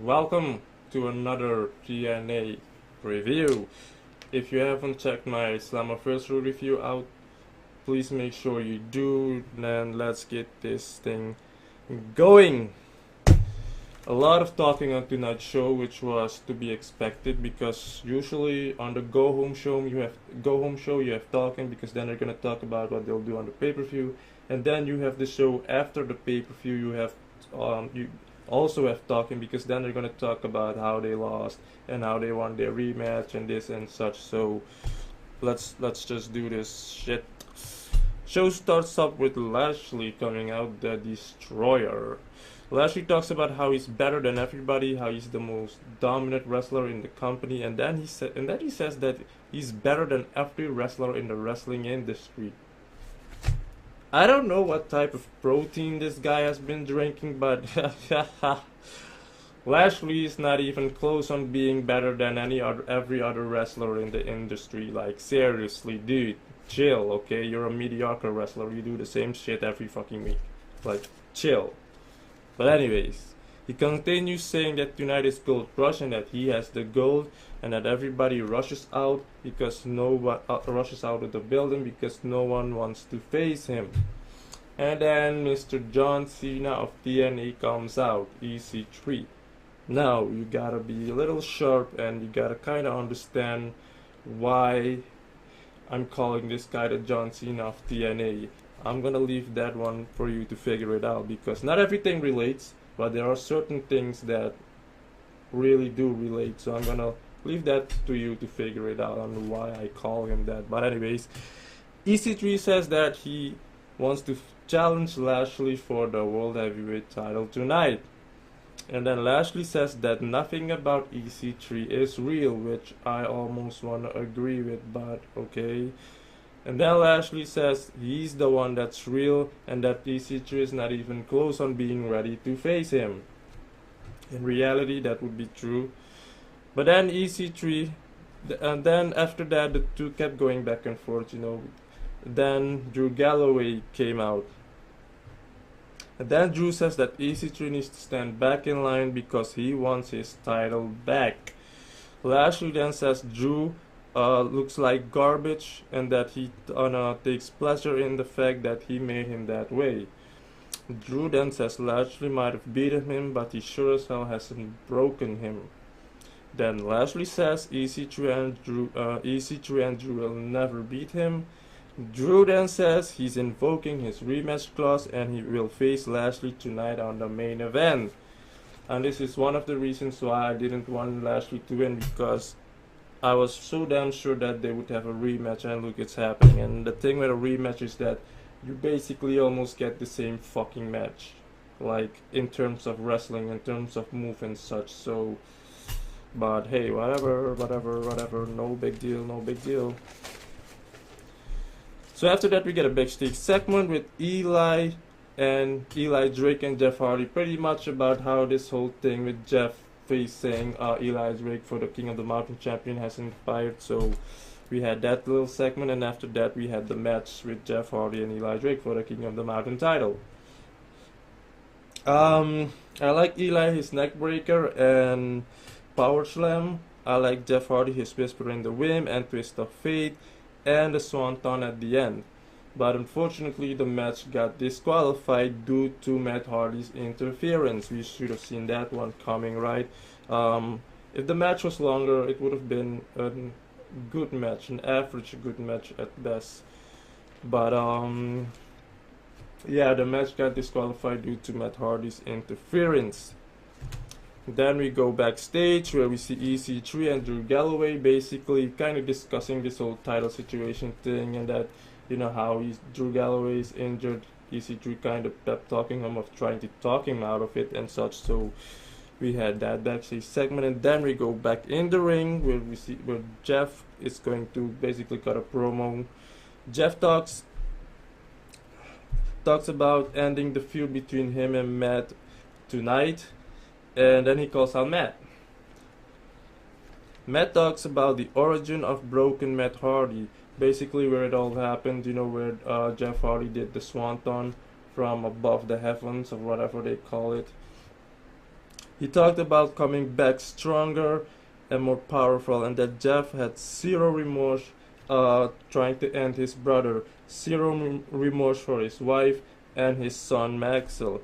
Welcome to another TNA review. If you haven't checked my Slammiversary review out, please make sure you do. Then let's get this thing going. A lot of talking on tonight's show, which was to be expected because usually on the go home show you have talking because then they're gonna talk about what they'll do on the pay-per-view, and then you have the show after the pay-per-view. You also have talking because then they're gonna talk about how they lost and how they won their rematch and this and such. So let's just do this shit. Show starts up with Lashley coming out the Destroyer. Lashley talks about how he's better than everybody, how he's the most dominant wrestler in the company, and then he says that he's better than every wrestler in the wrestling industry. I don't know what type of protein this guy has been drinking, but Lashley is not even close on being better than every other wrestler in the industry. Like seriously, dude, chill, okay? You're a mediocre wrestler. You do the same shit every fucking week. Like, chill. But anyways, he continues saying that tonight is Gold Rush and that he has the gold and that everybody rushes out because no one rushes out of the building because no one wants to face him. And then Mr. John Cena of TNA comes out, EC3. Now you gotta be a little sharp and you gotta kinda understand why I'm calling this guy the John Cena of TNA. I'm gonna leave that one for you to figure it out because not everything relates, but there are certain things that really do relate. So I'm gonna leave that to you to figure it out on why I call him that. But anyways, EC3 says that he wants to challenge Lashley for the World Heavyweight title tonight. And then Lashley says that nothing about EC3 is real, which I almost wanna agree with, but okay. And then Lashley says he's the one that's real and that EC3 is not even close on being ready to face him. In reality, that would be true. But then EC3, and then after that, the two kept going back and forth, Then Drew Galloway came out. And then Drew says that EC3 needs to stand back in line because he wants his title back. Lashley then says Drew looks like garbage and that he takes pleasure in the fact that he made him that way. Drew then says Lashley might have beaten him, but he sure as hell hasn't broken him. Then Lashley says EC3 and Drew will never beat him. Drew then says he's invoking his rematch clause and he will face Lashley tonight on the main event. And this is one of the reasons why I didn't want Lashley to win, because I was so damn sure that they would have a rematch, and look, it's happening. And the thing with a rematch is that you basically almost get the same fucking match, like in terms of wrestling, in terms of move and such. So, but hey, whatever, no big deal. So after that, we get a backstage segment with Eli Drake and Jeff Hardy, pretty much about how this whole thing with Jeff facing Eli Drake for the King of the Mountain champion has inspired. So we had that little segment, and after that we had the match with Jeff Hardy and Eli Drake for the King of the Mountain title. I like Eli, his neck breaker and power slam. I like Jeff Hardy, his whisper in the wind and twist of fate and the swanton at the end. But unfortunately, the match got disqualified due to Matt Hardy's interference. We should have seen that one coming, right? If the match was longer, it would have been a good match, an average good match at best. But yeah, the match got disqualified due to Matt Hardy's interference. Then we go backstage where we see EC3 and Drew Galloway basically kind of discussing this whole title situation thing, and that how Drew Galloway is injured. EC3 kind of pep talking him of trying to talk him out of it and such. So we had that backstage segment, and then we go back in the ring where Jeff is going to basically cut a promo. Jeff talks about ending the feud between him and Matt tonight, and then he calls out Matt. Matt talks about the origin of Broken Matt Hardy, basically where it all happened, where Jeff Hardy did the swanton from above the heavens or whatever they call it. He talked about coming back stronger and more powerful, and that Jeff had zero remorse trying to end his brother, zero remorse for his wife and his son Maxwell.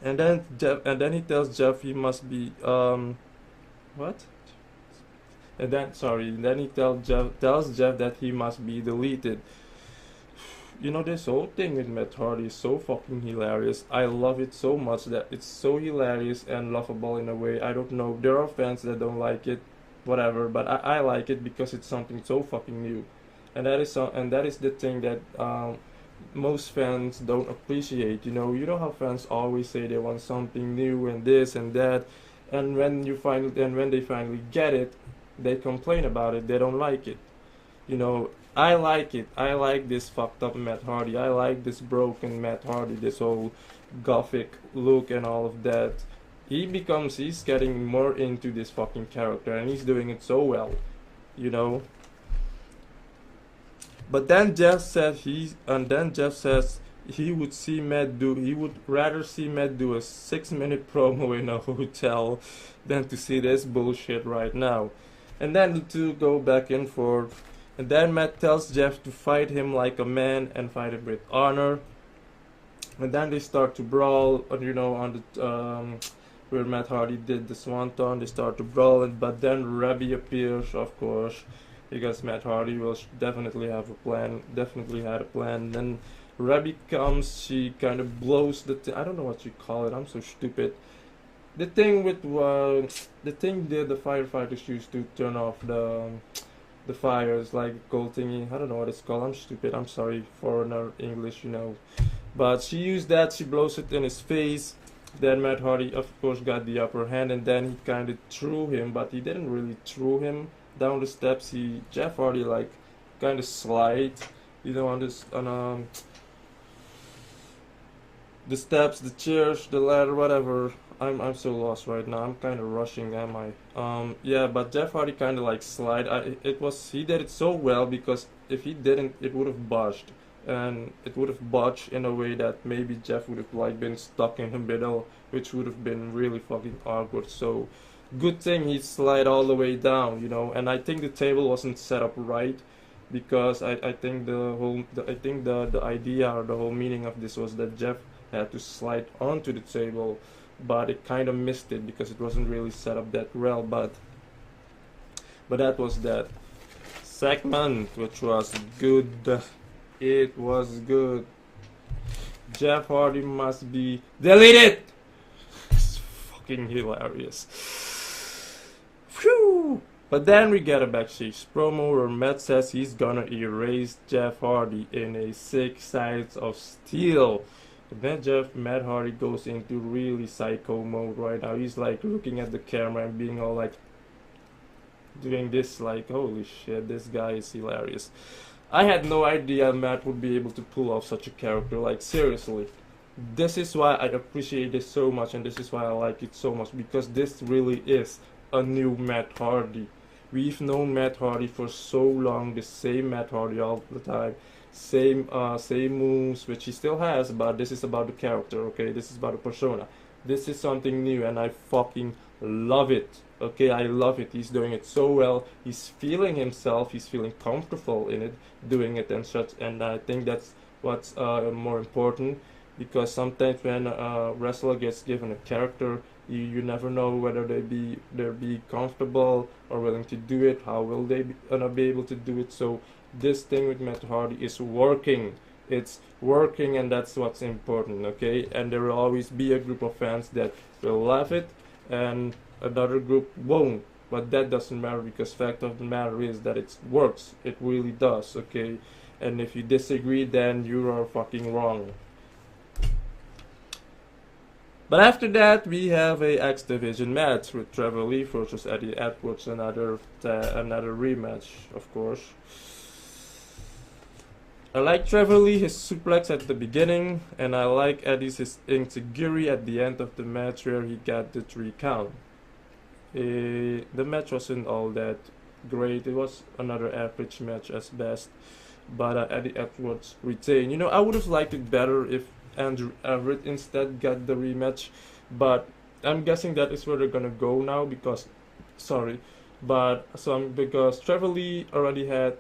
And then he tells Jeff he must be what? Then he tells Jeff that he must be deleted. You know, this whole thing with Matt Hardy is so fucking hilarious. I love it so much that it's so hilarious and lovable in a way. I don't know. There are fans that don't like it, whatever, but I like it because it's something so fucking new, and that is the thing that most fans don't appreciate. You know how fans always say they want something new and this and that, and when they finally get it, they complain about it. They don't like it. I like it. I like this fucked up Matt Hardy. I like this broken Matt Hardy, this whole gothic look and all of that. He's getting more into this fucking character, and he's doing it so well, you know. But then Jeff says he would rather see Matt do a 6-minute promo in a hotel than to see this bullshit right now. And then the two go back and forth. And then Matt tells Jeff to fight him like a man and fight him with honor. And then they start to brawl, on the where Matt Hardy did the swanton. They start to brawl, but then Rebby appears, of course, because Matt Hardy will definitely have a plan. Definitely had a plan. Then Rebby comes. She kind of blows I don't know what you call it. I'm so stupid. The thing with the firefighters used to turn off the fires, like gold thingy. I don't know what it's called. I'm stupid. I'm sorry, foreigner English, But she used that. She blows it in his face. Then Matt Hardy, of course, got the upper hand, and then he kind of threw him, but he didn't really throw him down the steps. Jeff Hardy like kind of slide, on the steps, the chairs, the ladder, whatever. I'm so lost right now. I'm kind of rushing, am I? Yeah, but Jeff Hardy kind of like slide. He did it so well, because if he didn't, it would have botched, and it would have botched in a way that maybe Jeff would have like been stuck in the middle, which would have been really fucking awkward. So good thing he slid all the way down, And I think the table wasn't set up right, because I think the idea or the whole meaning of this was that Jeff had to slide onto the table, but it kind of missed it because it wasn't really set up that well. But that was that segment, which was good. It was good. Jeff Hardy must be deleted. It's fucking hilarious. Phew. But then we get a backstage promo where Matt says he's gonna erase Jeff Hardy in a 6 sides of steel. And then Matt Hardy goes into really psycho mode right now. He's like looking at the camera and being all like doing this, like, holy shit, this guy is hilarious. I had no idea Matt would be able to pull off such a character, like seriously. This is why I appreciate this so much, and this is why I like it so much, because this really is a new Matt Hardy. We've known Matt Hardy for so long, the same Matt Hardy all the time. Same moves, which he still has, but this is about the character, okay? This is about the persona. This is something new, and I fucking love it, okay? I love it. He's doing it so well. He's feeling himself. He's feeling comfortable in it, doing it and such, and I think that's what's more important, because sometimes when a wrestler gets given a character, you never know whether they'll be comfortable or willing to do it. How will they be able to do it? So this thing with Matt Hardy is working. It's working, and that's what's important, okay? And there will always be a group of fans that will love it, and another group won't. But that doesn't matter, because fact of the matter is that it works. It really does, okay? And if you disagree, then you are fucking wrong. But after that, we have a X Division match with Trevor Lee versus Eddie Edwards, another rematch, of course. I like Trevor Lee, his suplex at the beginning, and I like Eddie's his insecurity at the end of the match where he got the 3 count. The match wasn't all that great. It was another average match at best, but Eddie Edwards retained. I would have liked it better if Andrew Everett instead got the rematch, but I'm guessing that is where they're gonna go now because, sorry, but because Trevor Lee already had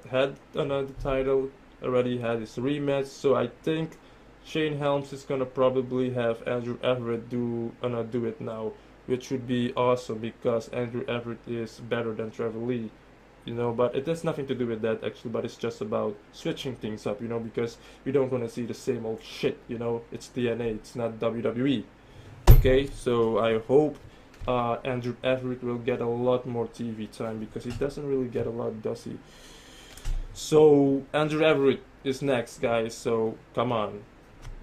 another title, already had his rematch. So I think Shane Helms is gonna probably have Andrew Everett do it now, which would be awesome because Andrew Everett is better than Trevor Lee. But it has nothing to do with that actually, but it's just about switching things up, because we don't want to see the same old shit. It's TNA, it's not WWE. Okay, so I hope Andrew Everett will get a lot more TV time because he doesn't really get a lot, does he? So Andrew Everett is next, guys. So come on,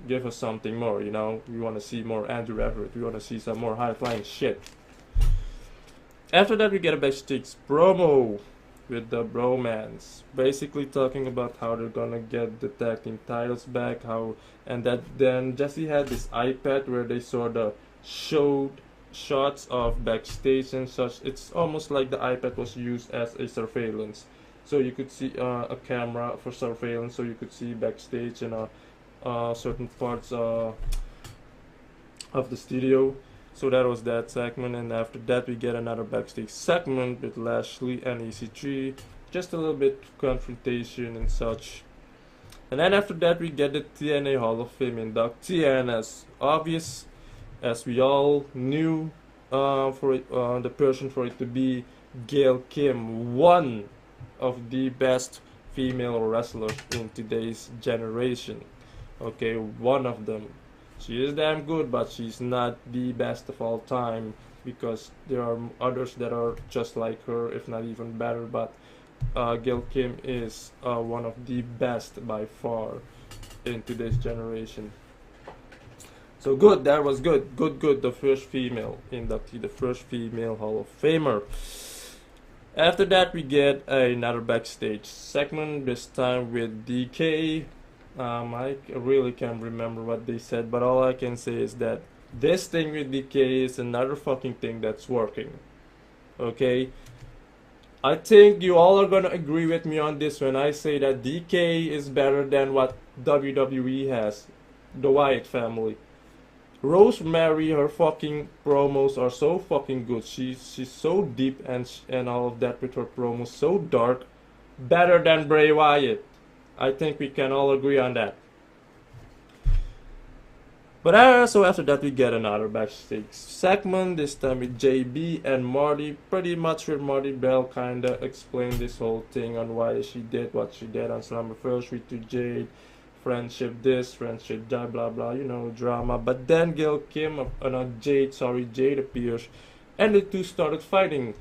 give us something more. We want to see more Andrew Everett. We want to see some more high flying shit. After that, we get a backstage promo with the bromance, basically talking about how they're gonna get the tag team titles back, and that then Jesse had this iPad where they sort of showed shots of backstage and such. It's almost like the iPad was used as a surveillance, so you could see a camera for surveillance, so you could see backstage and certain parts of the studio. So that was that segment, and after that we get another backstage segment with Lashley and EC3, just a little bit confrontation and such. And then after that we get the TNA Hall of Fame inductee, and as obvious as we all knew, the person for it to be Gail Kim, one of the best female wrestlers in today's generation. Okay, one of them. She is damn good, but she's not the best of all time because there are others that are just like her, if not even better. But Gail Kim is one of the best by far in today's generation. So good, that was good. Good. The first female inductee, the first female Hall of Famer. After that, we get another backstage segment, this time with DK. I really can't remember what they said, but all I can say is that this thing with DK is another fucking thing that's working. Okay? I think you all are gonna agree with me on this when I say that DK is better than what WWE has. The Wyatt family. Rosemary, her fucking promos are so fucking good. She's so deep and all of that with her promos, so dark. Better than Bray Wyatt. I think we can all agree on that. But so after that we get another backstage segment, this time with JB and Marty, pretty much where Marty Bell kinda explained this whole thing on why she did what she did on Slammiversary to Jade, friendship this, friendship that, blah blah, drama. But then Gail Kim, Jade appears, and the two started fighting.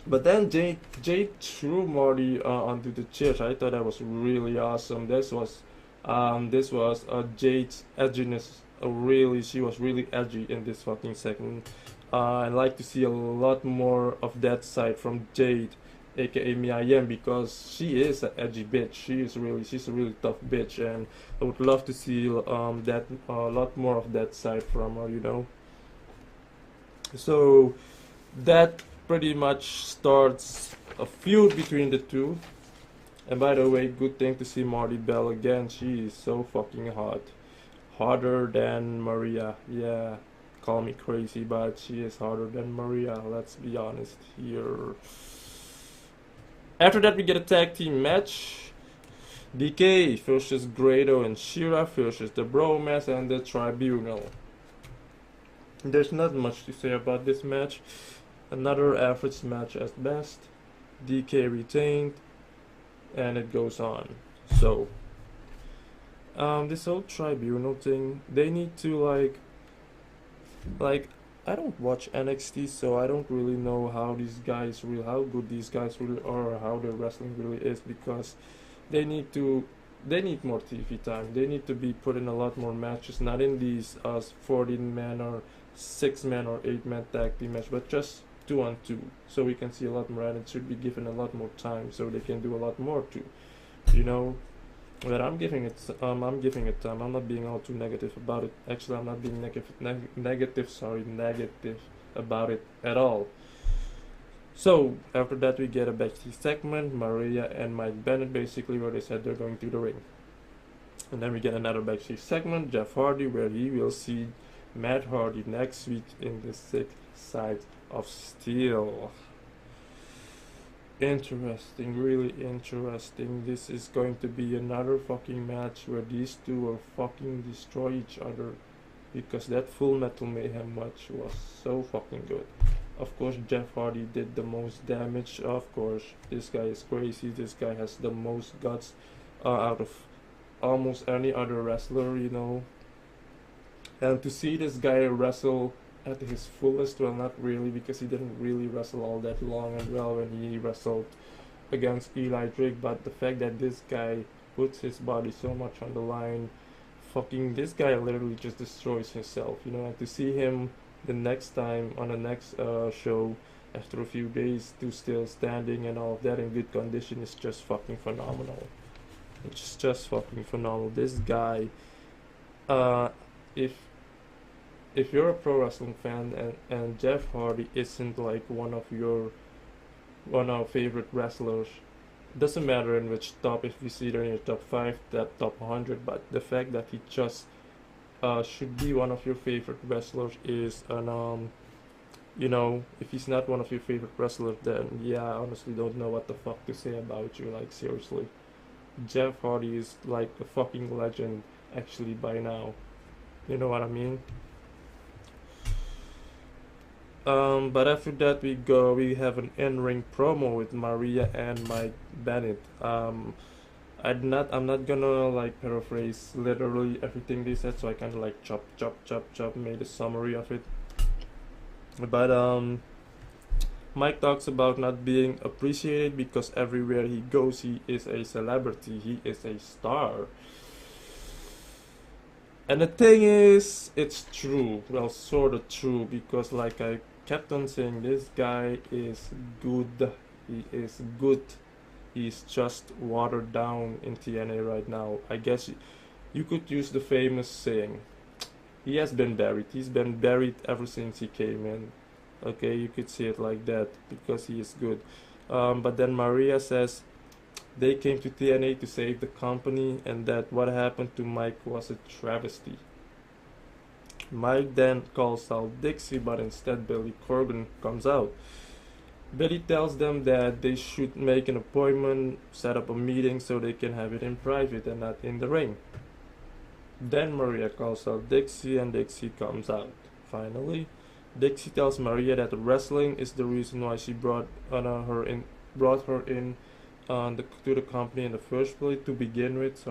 But then Jade threw Marty onto the chairs. I thought that was really awesome. This was Jade's edginess. She was really edgy in this fucking segment. I'd like to see a lot more of that side from Jade, aka Mia Yim, because she is an edgy bitch. She's a really tough bitch, and I would love to see that a lot more of that side from her. So that pretty much starts a feud between the two. And by the way, good thing to see Marty Bell again. She is so fucking hot. Hotter than Maria. Yeah, call me crazy, but she is hotter than Maria. Let's be honest here. After that, we get a tag team match. DK versus Grado and Shira versus the Bromance and the Tribunal. There's not much to say about this match. Another average match at best. DK retained, and it goes on. So, this whole Tribunal thing, they need to like, I don't watch NXT, so I don't really know how good these guys really are, or how their wrestling really is, because they need more TV time. They need to be put in a lot more matches, not in these 14-man or 6-man or 8-man tag team match, but just 2-on-2, so we can see a lot more, and it should be given a lot more time so they can do a lot more too. But I'm giving it time. I'm not being all too negative about it. Actually, I'm not being negative about it at all. So after that, we get a backstage segment, Maria and Mike Bennett, basically where they said they're going to the ring. And then we get another backstage segment, Jeff Hardy, where he will see Matt Hardy next week in the Sick Side of Steel. Interesting, really interesting. This is going to be another fucking match where these two will fucking destroy each other, because that Full Metal Mayhem match was so fucking good. Of course, Jeff Hardy did the most damage. Of course, this guy is crazy. This guy has the most guts out of almost any other wrestler, you know. And to see this guy wrestle at his fullest, well, not really, because he didn't really wrestle all that long and well when he wrestled against Eli Drake, but the fact that this guy puts his body so much on the line, fucking, this guy literally just destroys himself, you know. And to see him the next time on the next show after a few days to still standing and all of that in good condition is just fucking phenomenal. It's just fucking phenomenal. This guy, if you're a pro wrestling fan and Jeff Hardy isn't like one of our favorite wrestlers, doesn't matter in which top, if you see it in your top 5, that top 100, but the fact that he just should be one of your favorite wrestlers is an you know, if he's not one of your favorite wrestlers, then yeah, I honestly don't know what the fuck to say about you, like seriously. Jeff Hardy is like a fucking legend actually by now, you know what I mean? But after that we have an in-ring promo with Maria and Mike Bennett. I'm not gonna like paraphrase literally everything they said, so I kinda like chop made a summary of it. But Mike talks about not being appreciated because everywhere he goes he is a celebrity, he is a star. And the thing is, it's true, well, sort of true, because like I kept on saying, this guy is good. He is good. He's just watered down in TNA right now. I guess you could use the famous saying, he has been buried. He's been buried ever since he came in. Okay, you could say it like that, because he is good. But then Maria says they came to TNA to save the company, and that what happened to Mike was a travesty. Mike then calls out Dixie, but instead Billy Corgan comes out. Billy tells them that they should make an appointment, set up a meeting so they can have it in private and not in the ring. Then Maria calls out Dixie and Dixie comes out. Finally, Dixie tells Maria that wrestling is the reason why she brought her in to the company in the first place to begin with,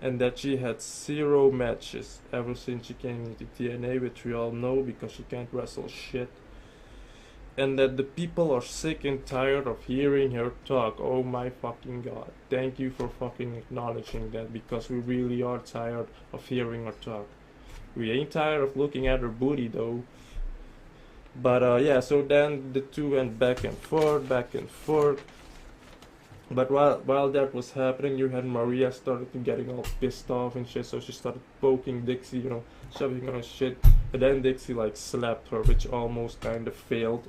and that she had 0 matches ever since she came into TNA, which we all know because she can't wrestle shit. And that the people are sick and tired of hearing her talk. Oh my fucking god. Thank you for fucking acknowledging that, because we really are tired of hearing her talk. We ain't tired of looking at her booty though. But yeah, so then the two went back and forth. But while that was happening, you had Maria started to getting all pissed off and shit, so she started poking Dixie, you know, shoving her shit. And then Dixie like slapped her, which almost kind of failed.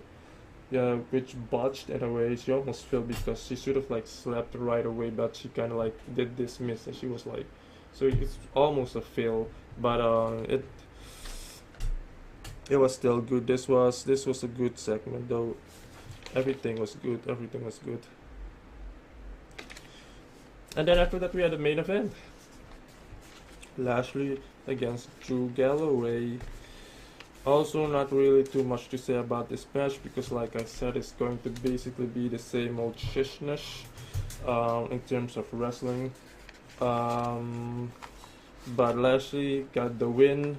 Yeah, which botched in a way. She almost failed because she should have like slapped her right away, but she kind of like did this miss, and she was like, so it's almost a fail. But it was still good. This was a good segment though. Everything was good. And then after that we had the main event. Lashley against Drew Galloway. Also not really too much to say about this match, because like I said, it's going to basically be the same old shishnish in terms of wrestling. But Lashley got the win.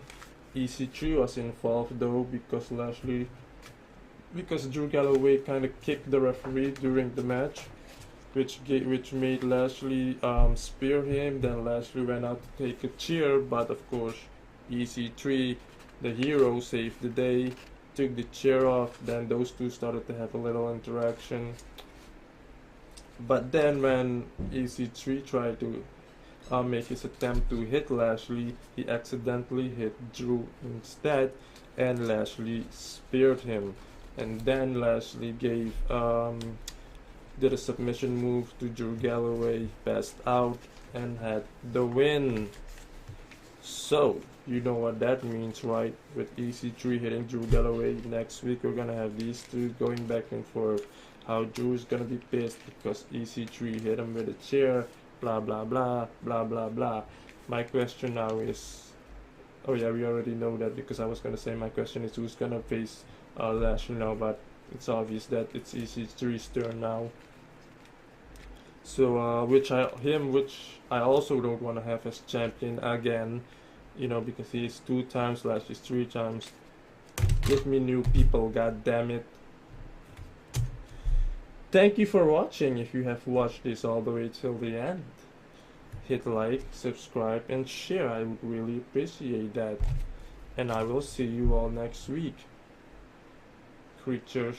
EC3 was involved though, because Drew Galloway kind of kicked the referee during the match, which made Lashley spear him. Then Lashley went out to take a chair, but of course EC3, the hero, saved the day, took the chair off. Then those two started to have a little interaction. But then when EC3 tried to make his attempt to hit Lashley, he accidentally hit Drew instead, and Lashley speared him. And then Lashley did a submission move to Drew Galloway, passed out, and had the win. So You know what that means, right? With EC3 hitting Drew Galloway next week, we're gonna have these two going back and forth. How Drew's gonna be pissed because EC3 hit him with a chair, blah blah blah, blah blah blah. My question now is, oh yeah, we already know that because I was gonna say my question is who's gonna face Lashley now, but it's obvious that it's EC3's turn now. So which I also don't want to have as champion again, you know, because he's 2 times, Lashley's 3 times. Give me new people, god damn it. Thank you for watching. If you have watched this all the way till the end, hit like, subscribe, and share. I would really appreciate that. And I will see you all next week, creatures.